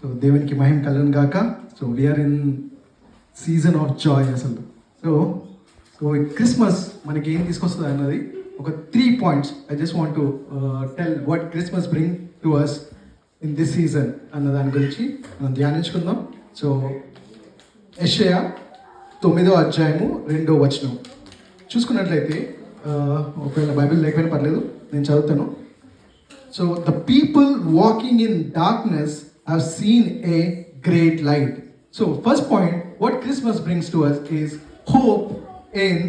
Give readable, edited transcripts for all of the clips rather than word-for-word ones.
So దేవునికి మహిమ కలను గాక. So we are in season of joy అసలు. సో సో క్రిస్మస్ మనకి ఏం తీసుకొస్తుంది అన్నది ఒక 3 points I just want to tell what Christmas bring to us in this season అన్న దాని గురించి మనం ధ్యానించుకుందాం. సో యెషయా 9వ అధ్యాయము 2వ వచనం చూసుకున్నట్లయితే, ఒకవేళ బైబిల్ లేకపోయినా పర్లేదు, నేను చదువుతాను. So the people walking in darkness have seen a great light. So first point, what Christmas brings to us is hope in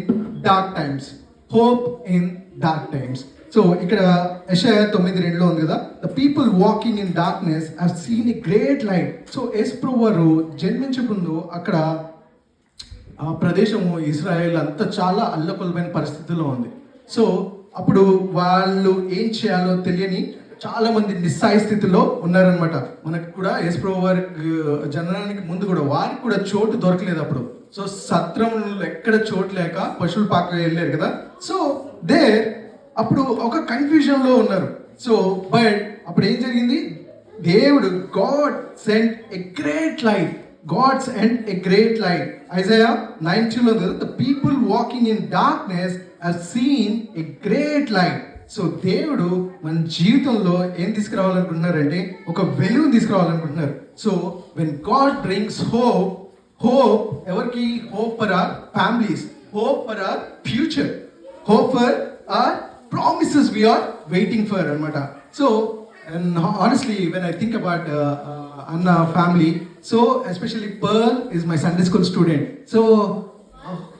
dark times. Hope in dark times. So ఇక్కడ యెషయా 9:2 ఉంది కదా, the people walking in darkness have seen a great light. So Yesu ప్రభువు వారు జన్మించే ముందు అక్కడ ఆ ప్రదేశము ఇజ్రాయెల్ అంతా చాలా అల్లకొల్లమైన పరిస్థితుల్లో ఉంది. సో అప్పుడు వాళ్ళు ఏం చేయాలో తెలియని చాలా మంది నిస్సాయ స్థితిలో ఉన్నారనమాట. మనకు కూడా యేసు ప్రభువు వారి జననానికి ముందు కూడా వారికి కూడా చోటు దొరకలేదు అప్పుడు. సో సత్రంలో ఎక్కడ చోటు లేక పశువుల పాక వెళ్ళారు కదా. సో అప్పుడు ఒక కన్ఫ్యూజన్లో ఉన్నారు. సో బట్ అప్పుడు ఏం జరిగింది, దేవుడు God sent a great light. God sent a great light. Isaiah 9:2 the people walking in darkness have seen a great light. So దేవుడు మన జీవితంలో ఏం తీసుకురావాలనుకుంటున్నారంటే ఒక వెలుగుని తీసుకురావాలనుకుంటున్నారు. So when God brings hope, hope ఎవరికి? Hope for our families, hope for our future, hope for our promises we are waiting for అన్నమాట. So and honestly when I think about Anna family, so especially Pearl is my Sunday school student, so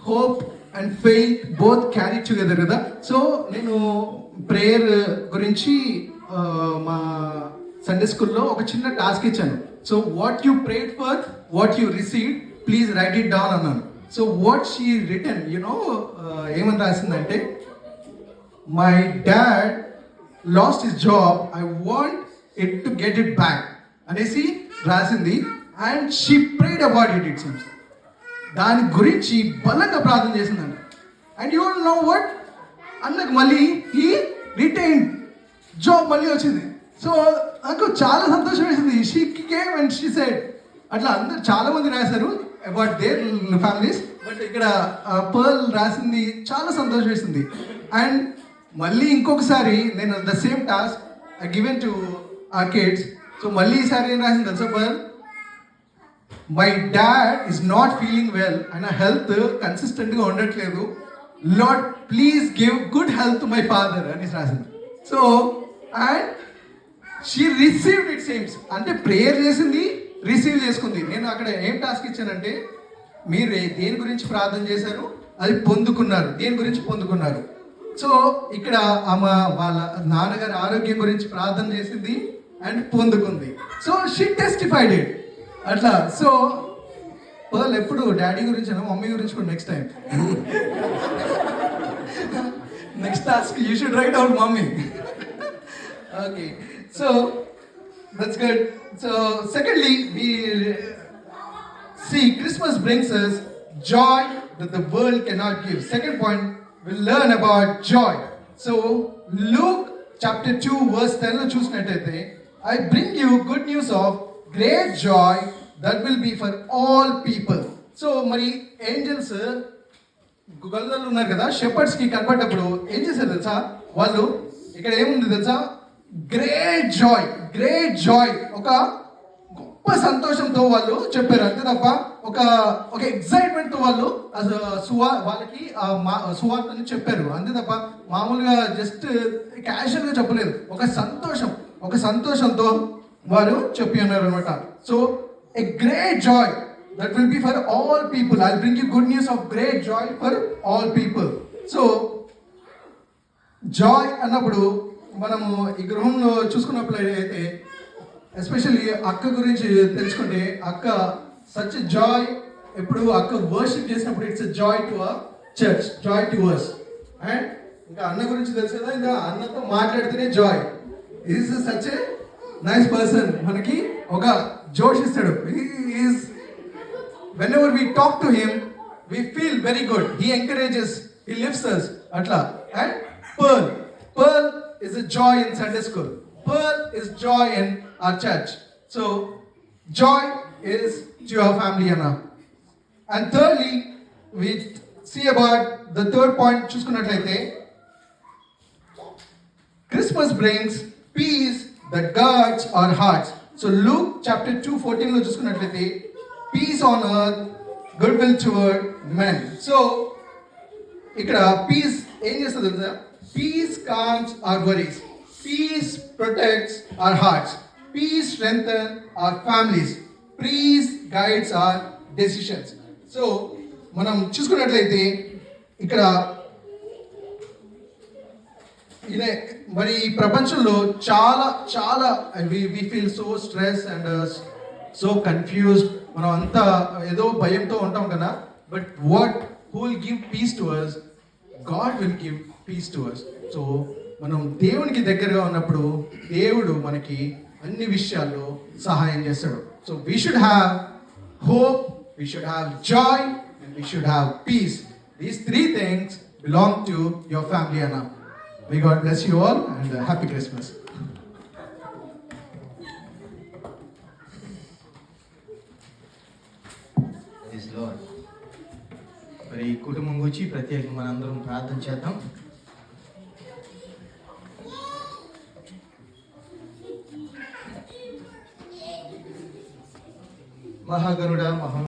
hope and faith both carry together kada. So nenu prayer gurinchi ma Sunday school lo oka chinna task ichanu. So what you prayed for, what you received, please write it down annanu. So what she written, you know, eman rasindante, my dad lost his job, I want it to get it back అనేసి రాసింది. And she prayed about it. It seems దాని గురించి బలంగా ప్రార్థన చేసిందంట. And you know what, అన్నకు మళ్ళీ ఈ రిటైన్ జాబ్ మళ్ళీ వచ్చింది. సో నాకు చాలా సంతోషం వేసింది. She came and she said, అట్లా అందరు చాలా మంది రాశారు అబౌట్ దేర్ ఫ్యామిలీస్, బట్ ఇక్కడ పర్ల్ రాసింది చాలా సంతోషం వేసింది. అండ్ మళ్ళీ ఇంకొకసారి నేను the same task I given to our kids. So మళ్ళీ ఈసారి ఏం రాసింది తెలుసా Pearl? My dad is not feeling well, ఆయన హెల్త్ కన్సిస్టెంట్గా ఉండట్లేదు, lord please give good health to my father అని రాసింది. So and she received it seems, అంటే ప్రేయర్ చేసింది, రిసీవ్ చేసుకుంది. నేను అక్కడ ఏం టాస్క్ ఇచ్చానంటే, మీరు దేని గురించి ప్రార్థన చేశారు అది పొందుకున్నారు, దేని గురించి పొందుకున్నారు. సో ఇక్కడ ఆమె వాళ్ళ నాన్నగారి ఆరోగ్యం గురించి ప్రార్థన చేసింది అండ్ పొందుకుంది. సో షీ టెస్టిఫైడ్ ఇట్ అట్లా. సో పర్ల్ ఎప్పుడు డాడీ గురించి అన్న, మమ్మీ గురించి కూడా next time next task you should write out mummy. Okay, so that's good. So secondly we see Christmas brings us joy that the world cannot give. Second point, we'll learn about joy. So Luke chapter 2 verse 10 lo chusnataithe, I bring you good news of great joy that will be for all people. So mari angels గొల్లలు ఉన్నారు కదా, shepherd's కి కనపడ్డప్పుడు ఏం చేశారు తెలుసా? వాళ్ళు ఇక్కడ ఏముంది తెలుసా? గ్రేట్ జాయ్, గ్రేట్ జాయ్, ఒక గొప్ప సంతోషంతో వాళ్ళు చెప్పారు. అంతే తప్ప ఒక ఎక్సైట్మెంట్ తో వాళ్ళు వాళ్ళకి సువార్తని చెప్పారు. అంతే తప్ప మామూలుగా జస్ట్ క్యాజువల్ గా చెప్పలేదు. ఒక సంతోషంతో వారు చెప్పి ఉన్నారు అనమాట. So a great Joy that will be for all people. I bring you good news of great Joy for all people. So Joy అన్నప్పుడు మనము ఈ గృహంలో చూసుకున్నప్పుడు అయితే ఎస్పెషల్లీ అక్క గురించి తెలుసుకుంటే, అక్క సచ్ జాయ్. ఎప్పుడు అక్క వర్షిప్ చేసినప్పుడు it's a joy to our church, joy to us. And ఇంకా అన్న గురించి తెలుసు కదా, ఇంకా అన్నతో మాట్లాడితేనే joy. Is such a nice person, మనకి ఒక జోష్ ఇస్తాడు. Is whenever we talk to him we feel very good, he encourages, he lifts us అట్లా. And Pearl is a joy in Sunday school. Pearl is joy in our church. So joy is to your family, Anna. And thirdly, we see about the third point, చూసుకున్నట్లయితే Christmas brings peace that guards our hearts. So Luke chapter 2:14 లో చూసుకున్నట్లయితే peace on earth, goodwill toward men. So ఇక్కడ peace ఏం చేస్తుంది తెలుసా? Peace calms our worries, peace protects our hearts, peace strengthen our families, peace guides our decisions. So మనం చూసుకున్నట్లయితే ఇక్కడ ఇదే మరి ఈ ప్రపంచంలో చాలా చాలా we feel so stress and so confused, మనం అంతా ఏదో భయంతో ఉంటాం కదా. But what who will give peace to us? God will give peace to us. So మనం దేవునికి దగ్గరగా ఉన్నప్పుడు దేవుడు మనకి అన్ని విషయాల్లో సహాయం చేస్తాడు. So we should have hope, we should have joy, and we should have peace. These three things belong to your family, Anna. May God bless you all and happy Christmas. Praise Lord. మరి కుటుంబం గురించి ప్రత్యేకంగా మనందరం ప్రార్థన చేద్దాం. మహాగరుడ